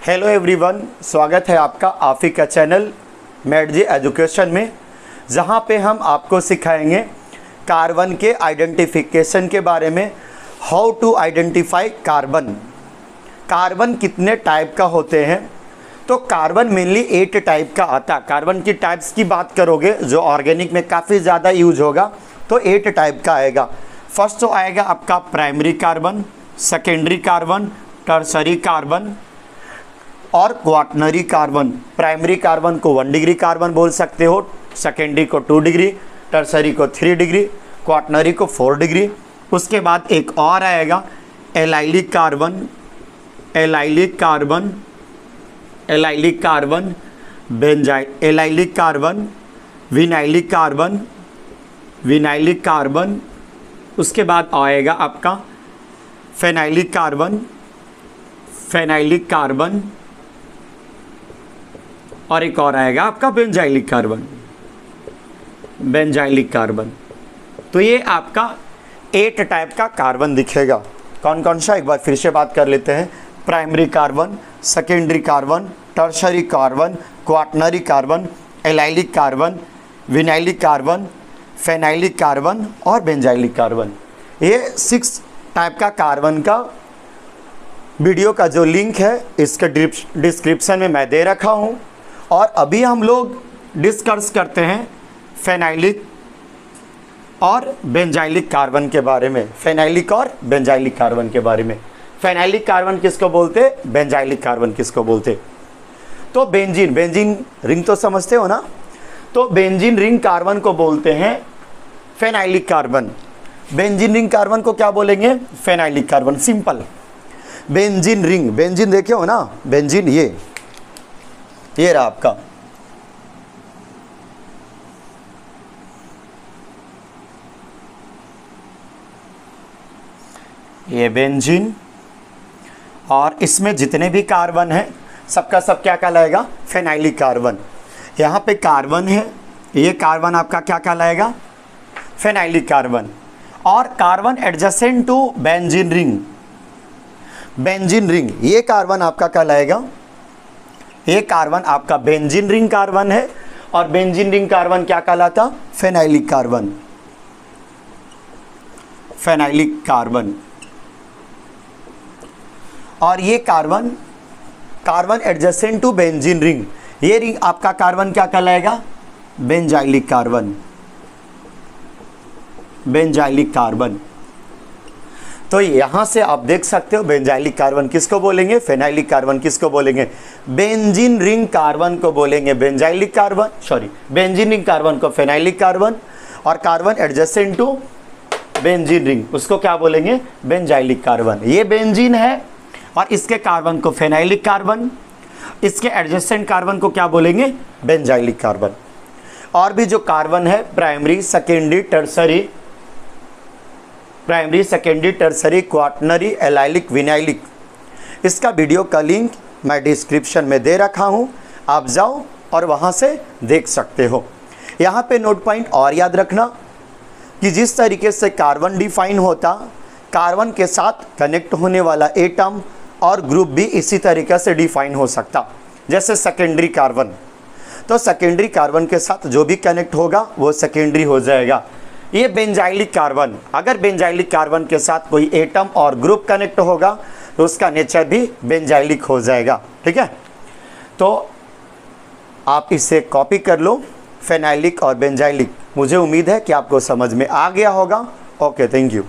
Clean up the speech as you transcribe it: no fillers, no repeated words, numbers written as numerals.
Hello everyone, स्वागत है आपका आफी का चैनल मैट जी एजुकेशन में, जहां पे हम आपको सिखाएंगे कार्बन के आइडेंटिफिकेशन के बारे में। How to identify carbon. Carbon कितने टाइप का होते हैं? तो कार्बन मेनली 8 टाइप का आता है। कार्बन की टाइप्स की बात करोगे जो ऑर्गेनिक में काफ़ी ज़्यादा यूज होगा तो 8 टाइप का आएगा। फर्स्ट तो आएगा आपका primary carbon, secondary carbon, tertiary carbon और क्वाटरनरी कार्बन। प्राइमरी कार्बन को 1 डिग्री कार्बन बोल सकते हो, सेकेंडरी को 2 डिग्री, टर्सरी को 3 डिग्री, क्वाटरनरी को 4 डिग्री। उसके बाद एक और आएगा allylic carbon, allylic carbon, allylic carbon, allylic carbon, vinylic carbon, vinylic carbon. उसके बाद आएगा आपका फेनाइलिक कार्बन, फेनाइलिक कार्बन और एक और आएगा आपका बेंजाइलिक कार्बन, बेंजाइलिक कार्बन। तो ये आपका 8 टाइप का कार्बन दिखेगा। कौन कौन सा, एक बार फिर से बात कर लेते हैं। Primary carbon, secondary carbon, tertiary carbon, quaternary carbon, allylic carbon, vinylic carbon, phenylic carbon और बेंजाइलिक कार्बन। ये 6 टाइप का कार्बन का वीडियो का जो लिंक है इसके डिस्क्रिप्शन में मैं दे रखा हूँ। और अभी हम लोग डिस्कस करते हैं फेनाइलिक और बेंजाइलिक कार्बन के बारे में। फेनाइलिक और बेंजाइलिक कार्बन के बारे में। फेनाइलिक कार्बन किसको बोलते, बेंजाइलिक कार्बन किसको बोलते? तो बेंजीन, बेंजीन रिंग तो समझते हो ना। तो बेंजीन रिंग कार्बन को बोलते हैं phenylic carbon. Benzene ring carbon को क्या बोलेंगे? Phenylic carbon. Simple. Benzene ring, benzene देखे हो ना, बेंजीन ये रहा आपका। ये बेंजीन, और इसमें जितने भी कार्बन हैं सबका सब क्या कहलाएगा? Phenylic carbon. यहाँ पे कार्बन है, ये कार्बन आपका क्या कहलाएगा? Phenylic carbon. और carbon adjacent to benzene ring, benzene ring, ये कार्बन आपका कहलाएगा, ये कार्बन आपका बेंजीन रिंग कार्बन है। और बेंजीन रिंग कार्बन क्या कहलाता? Phenylic carbon, phenylic carbon. और ये carbon, carbon adjacent to benzene ring, ये रिंग आपका कार्बन क्या कहलाएगा? Benzylic carbon, benzylic carbon. तो यहाँ से आप देख सकते हो बेंजाइलिक कार्बन किसको बोलेंगे, फेनाइलिक कार्बन किसको बोलेंगे? बेंजीन रिंग कार्बन को बोलेंगे benzylic carbon, sorry benzene ring carbon को फेनाइलिक कार्बन, और carbon adjacent to benzene ring उसको क्या बोलेंगे? Benzylic carbon. ये बेंजीन है और इसके कार्बन को फेनाइलिक कार्बन, इसके एडजेसेंट कार्बन को क्या बोलेंगे? Benzylic carbon. और भी जो कार्बन है primary, secondary, tertiary, primary, secondary, tertiary, quaternary, allylic, vinylic, इसका वीडियो का लिंक मैं डिस्क्रिप्शन में दे रखा हूँ। आप जाओ और वहाँ से देख सकते हो। यहाँ पे नोट पॉइंट और याद रखना कि जिस तरीके से कार्बन डिफाइन होता, कार्बन के साथ कनेक्ट होने वाला एटम और ग्रुप भी इसी तरीके से डिफाइन हो सकता। जैसे सेकेंडरी कार्बन, तो सेकेंडरी कार्बन के साथ जो भी कनेक्ट होगा वो सेकेंडरी हो जाएगा। ये बेंजाइलिक कार्बन, अगर बेंजाइलिक कार्बन के साथ कोई एटम और ग्रुप कनेक्ट होगा तो उसका नेचर भी बेंजाइलिक हो जाएगा। ठीक है, तो आप इसे कॉपी कर लो, फेनाइलिक और बेंजाइलिक। मुझे उम्मीद है कि आपको समझ में आ गया होगा। Okay, thank you.